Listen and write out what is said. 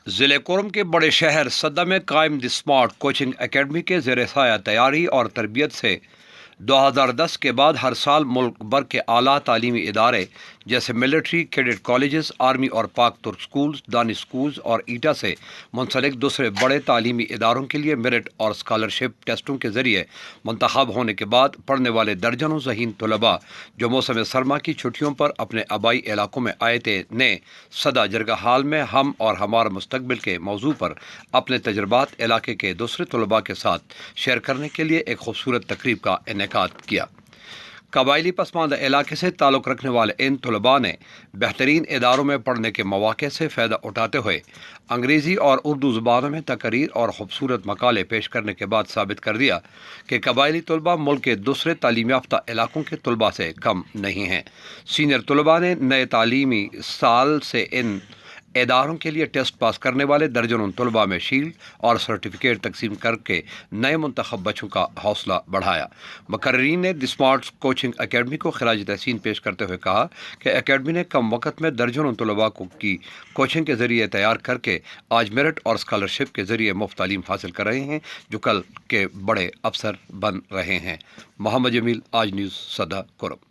ضلع کرم کے بڑے شہر صدہ میں قائم دی اسمارٹ کوچنگ اکیڈمی کے زیر سایہ تیاری اور تربیت سے 2010 کے بعد ہر سال ملک بھر کے اعلیٰ تعلیمی ادارے جیسے ملٹری کیڈٹ کالجز، آرمی اور پاک ترک سکولز، دانش سکولز اور ایٹا سے منسلک دوسرے بڑے تعلیمی اداروں کے لیے میرٹ اور اسکالرشپ ٹیسٹوں کے ذریعے منتخب ہونے کے بعد پڑھنے والے درجنوں ذہین طلباء جو موسم سرما کی چھٹیوں پر اپنے آبائی علاقوں میں آئے تھے نے صدہ جرگہ ہال میں ہم اور ہمارا مستقبل کے موضوع پر اپنے تجربات علاقے کے دوسرے طلباء کے ساتھ شیئر کرنے کے لیے ایک خوبصورت تقریب کا انعقاد کیا۔ قبائلی پسماندہ علاقے سے تعلق رکھنے والے ان طلباء نے بہترین اداروں میں پڑھنے کے مواقع سے فائدہ اٹھاتے ہوئے انگریزی اور اردو زبانوں میں تقاریر اور خوبصورت مقالے پیش کرنے کے بعد ثابت کر دیا کہ قبائلی طلباء ملک کے دوسرے تعلیم یافتہ علاقوں کے طلباء سے کم نہیں ہیں۔ سینئر طلباء نے نئے تعلیمی سال سے ان اداروں کے لیے ٹیسٹ پاس کرنے والے درجنوں طلباء میں شیلڈ اور سرٹیفکیٹ تقسیم کر کے نئے منتخب بچوں کا حوصلہ بڑھایا۔ مقررین نے دی اسمارٹ کوچنگ اکیڈمی کو خراج تحسین پیش کرتے ہوئے کہا کہ اکیڈمی نے کم وقت میں درجنوں طلباء کی کوچنگ کے ذریعے تیار کر کے آج میرٹ اور اسکالرشپ کے ذریعے مفت تعلیم حاصل کر رہے ہیں جو کل کے بڑے افسر بن رہے ہیں۔ محمد جمیل، آج نیوز، صدہ کرم۔